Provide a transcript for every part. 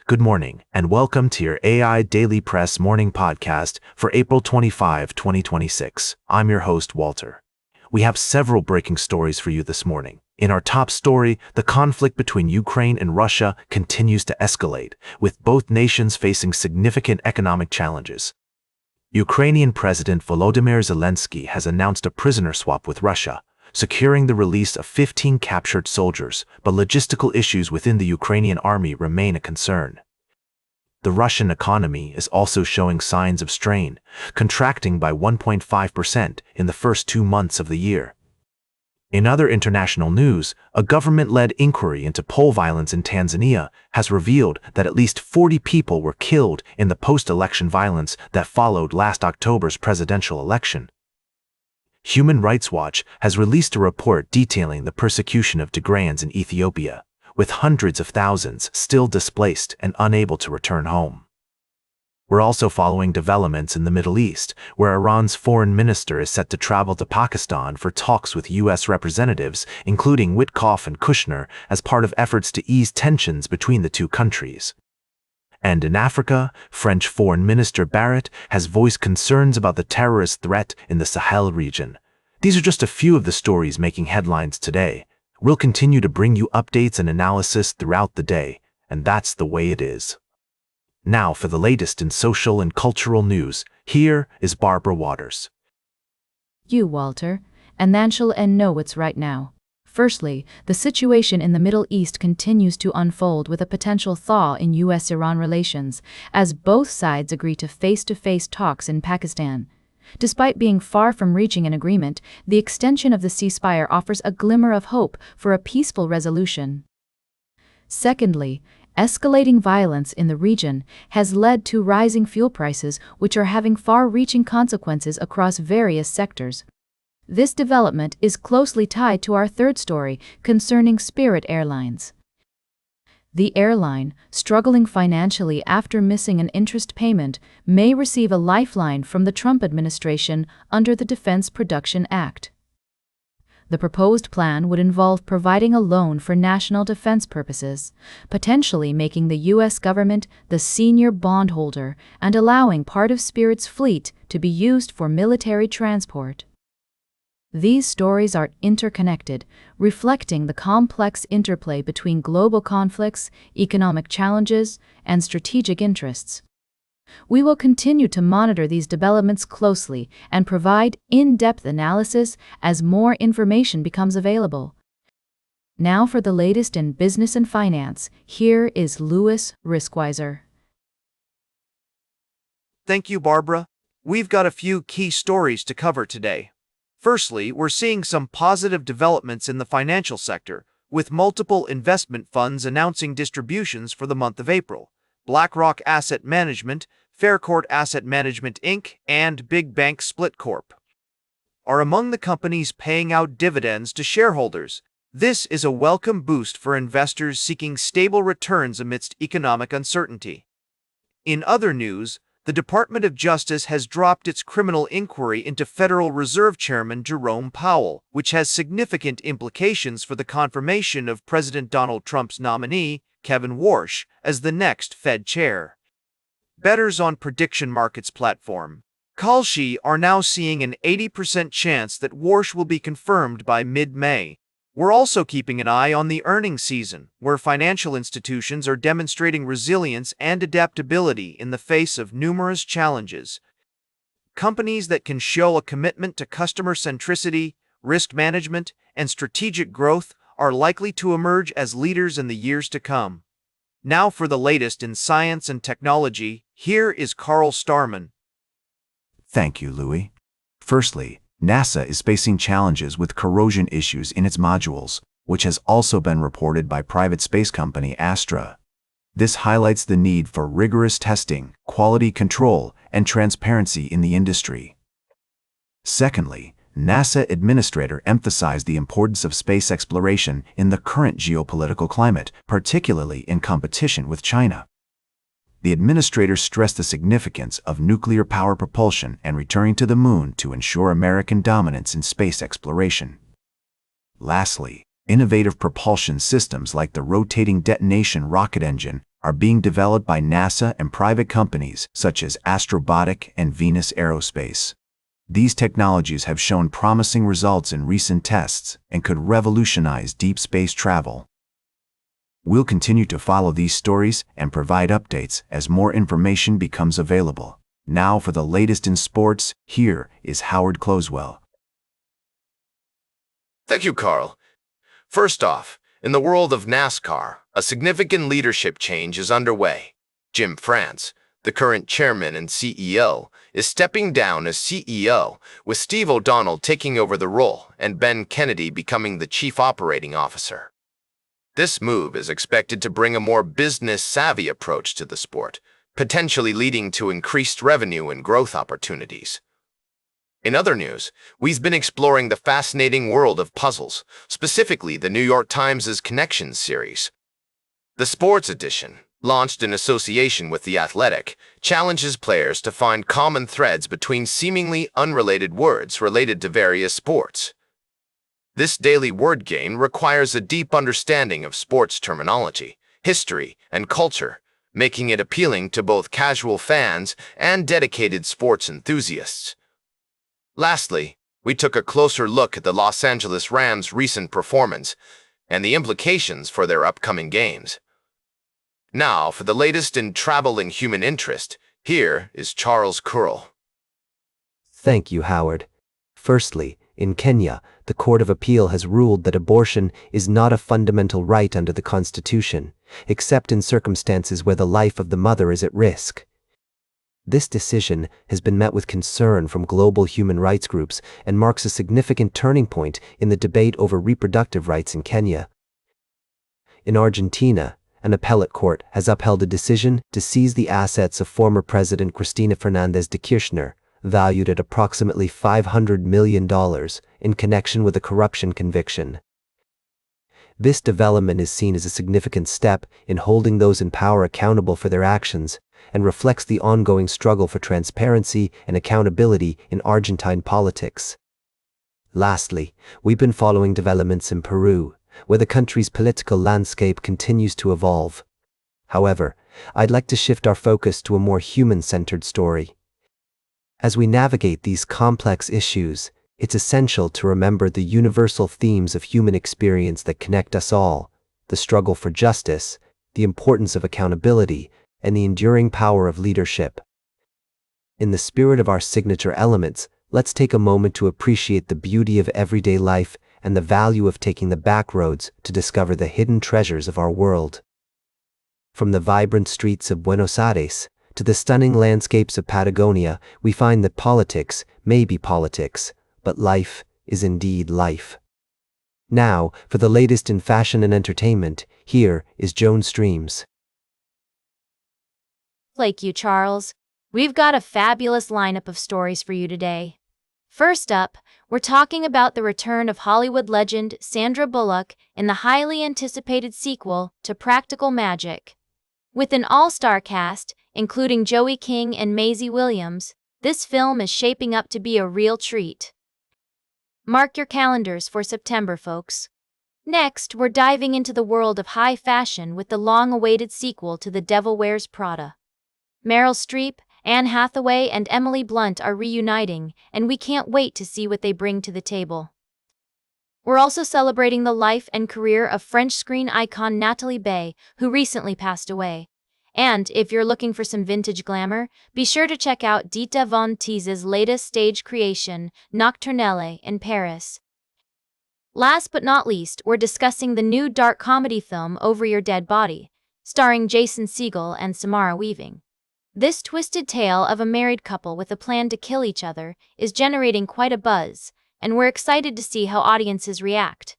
Good morning, and welcome to your AIDailyPress morning podcast for April 25, 2026. I'm your host, Walter. We have several breaking stories for you this morning. In our top story, the conflict between Ukraine and Russia continues to escalate, with both nations facing significant economic challenges. Ukrainian President Volodymyr Zelensky has announced a prisoner swap with Russia, securing the release of 15 captured soldiers, but logistical issues within the Ukrainian army remain a concern. The Russian economy is also showing signs of strain, contracting by 1.5% in the first 2 months of the year. In other international news, a government-led inquiry into poll violence in Tanzania has revealed that at least 40 people were killed in the post-election violence that followed last October's presidential election. Human Rights Watch has released a report detailing the persecution of Tigrayans in Ethiopia, with hundreds of thousands still displaced and unable to return home. We're also following developments in the Middle East, where Iran's foreign minister is set to travel to Pakistan for talks with U.S. representatives, including Witkoff and Kushner, as part of efforts to ease tensions between the two countries. And in Africa, French Foreign Minister Barrot has voiced concerns about the terrorist threat in the Sahel region. These are just a few of the stories making headlines today. We'll continue to bring you updates and analysis throughout the day, and that's the way it is. Now for the latest in social and cultural news, here is Barbara Waters. You, Walter, and Nanshul and know what's right now. Firstly, the situation in the Middle East continues to unfold with a potential thaw in U.S.-Iran relations, as both sides agree to face-to-face talks in Pakistan. Despite being far from reaching an agreement, the extension of the ceasefire offers a glimmer of hope for a peaceful resolution. Secondly, escalating violence in the region has led to rising fuel prices, which are having far-reaching consequences across various sectors. This development is closely tied to our third story concerning Spirit Airlines. The airline, struggling financially after missing an interest payment, may receive a lifeline from the Trump administration under the Defense Production Act. The proposed plan would involve providing a loan for national defense purposes, potentially making the U.S. government the senior bondholder and allowing part of Spirit's fleet to be used for military transport. These stories are interconnected, reflecting the complex interplay between global conflicts, economic challenges, and strategic interests. We will continue to monitor these developments closely and provide in-depth analysis as more information becomes available. Now for the latest in business and finance, here is Louis Riskweiser. Thank you, Barbara. We've got a few key stories to cover today. Firstly, we're seeing some positive developments in the financial sector, with multiple investment funds announcing distributions for the month of April. BlackRock Asset Management, Faircourt Asset Management Inc., and Big Bank Split Corp. are among the companies paying out dividends to shareholders. This is a welcome boost for investors seeking stable returns amidst economic uncertainty. In other news, the Department of Justice has dropped its criminal inquiry into Federal Reserve Chairman Jerome Powell, which has significant implications for the confirmation of President Donald Trump's nominee, Kevin Warsh, as the next Fed chair. Bettors on prediction markets platform Kalshi are now seeing an 80% chance that Warsh will be confirmed by mid-May. We're also keeping an eye on the earnings season, where financial institutions are demonstrating resilience and adaptability in the face of numerous challenges. Companies that can show a commitment to customer centricity, risk management, and strategic growth are likely to emerge as leaders in the years to come. Now for the latest in science and technology, here is Carl Starman. Thank you, Louis. Firstly, NASA is facing challenges with corrosion issues in its modules, which has also been reported by private space company Astra. This highlights the need for rigorous testing, quality control, and transparency in the industry. Secondly, NASA administrator emphasized the importance of space exploration in the current geopolitical climate, particularly in competition with China. The administrator stressed the significance of nuclear power propulsion and returning to the moon to ensure American dominance in space exploration. Lastly, innovative propulsion systems like the rotating detonation rocket engine are being developed by NASA and private companies such as Astrobotic and Venus Aerospace. These technologies have shown promising results in recent tests and could revolutionize deep space travel. We'll continue to follow these stories and provide updates as more information becomes available. Now for the latest in sports, here is Howard Closewell. Thank you, Carl. First off, in the world of NASCAR, a significant leadership change is underway. Jim France, the current chairman and CEO, is stepping down as CEO, with Steve O'Donnell taking over the role and Ben Kennedy becoming the chief operating officer. This move is expected to bring a more business-savvy approach to the sport, potentially leading to increased revenue and growth opportunities. In other news, we've been exploring the fascinating world of puzzles, specifically the New York Times' Connections series. The sports edition, launched in association with The Athletic, challenges players to find common threads between seemingly unrelated words related to various sports. This daily word game requires a deep understanding of sports terminology, history, and culture, making it appealing to both casual fans and dedicated sports enthusiasts. Lastly, we took a closer look at the Los Angeles Rams' recent performance and the implications for their upcoming games. Now, for the latest in traveling human interest, here is Charles Curl. Thank you, Howard. Firstly, in Kenya, the Court of Appeal has ruled that abortion is not a fundamental right under the Constitution, except in circumstances where the life of the mother is at risk. This decision has been met with concern from global human rights groups and marks a significant turning point in the debate over reproductive rights in Kenya. In Argentina, an appellate court has upheld a decision to seize the assets of former President Cristina Fernández de Kirchner, valued at approximately $500 million, in connection with a corruption conviction. This development is seen as a significant step in holding those in power accountable for their actions and reflects the ongoing struggle for transparency and accountability in Argentine politics. Lastly, we've been following developments in Peru, where the country's political landscape continues to evolve. However, I'd like to shift our focus to a more human-centered story. As we navigate these complex issues, it's essential to remember the universal themes of human experience that connect us all: the struggle for justice, the importance of accountability, and the enduring power of leadership. In the spirit of our signature elements, let's take a moment to appreciate the beauty of everyday life and the value of taking the back roads to discover the hidden treasures of our world. From the vibrant streets of Buenos Aires to the stunning landscapes of Patagonia, we find that politics may be politics, but life is indeed life. Now, for the latest in fashion and entertainment, here is Joan Streams. Thank you, Charles. We've got a fabulous lineup of stories for you today. First up, we're talking about the return of Hollywood legend Sandra Bullock in the highly anticipated sequel to Practical Magic. With an all-star cast, including Joey King and Maisie Williams, this film is shaping up to be a real treat. Mark your calendars for September, folks. Next, we're diving into the world of high fashion with the long-awaited sequel to The Devil Wears Prada. Meryl Streep, Anne Hathaway, and Emily Blunt are reuniting, and we can't wait to see what they bring to the table. We're also celebrating the life and career of French screen icon Natalie Baye, who recently passed away. And if you're looking for some vintage glamour, be sure to check out Dita Von Teese's latest stage creation, Nocturnelle, in Paris. Last but not least, we're discussing the new dark comedy film Over Your Dead Body, starring Jason Segel and Samara Weaving. This twisted tale of a married couple with a plan to kill each other is generating quite a buzz, and we're excited to see how audiences react.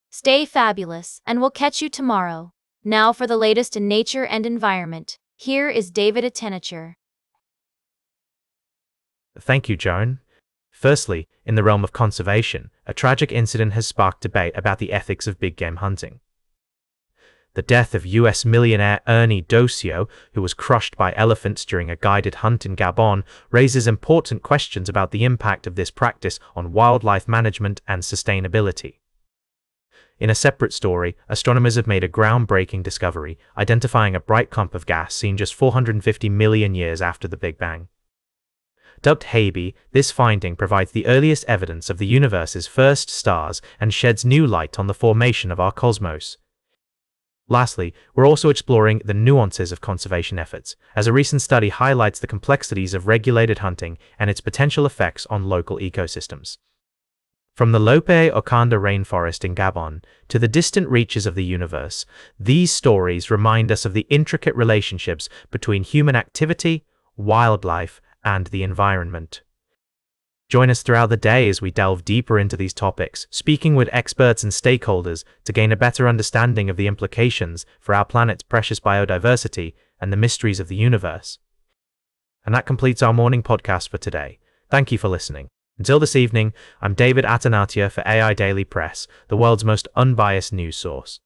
Stay fabulous, and we'll catch you tomorrow. Now for the latest in nature and environment, here is David Attenacher. Thank you, Joan. Firstly, in the realm of conservation, a tragic incident has sparked debate about the ethics of big game hunting. The death of US millionaire Ernie Docio, who was crushed by elephants during a guided hunt in Gabon, raises important questions about the impact of this practice on wildlife management and sustainability. In a separate story, astronomers have made a groundbreaking discovery, identifying a bright clump of gas seen just 450 million years after the Big Bang. Dubbed HABI, this finding provides the earliest evidence of the universe's first stars and sheds new light on the formation of our cosmos. Lastly, we're also exploring the nuances of conservation efforts, as a recent study highlights the complexities of regulated hunting and its potential effects on local ecosystems. From the Lope Okanda rainforest in Gabon to the distant reaches of the universe, these stories remind us of the intricate relationships between human activity, wildlife, and the environment. Join us throughout the day as we delve deeper into these topics, speaking with experts and stakeholders to gain a better understanding of the implications for our planet's precious biodiversity and the mysteries of the universe. And that completes our morning podcast for today. Thank you for listening. Until this evening, I'm David Atanatia for AI Daily Press, the world's most unbiased news source.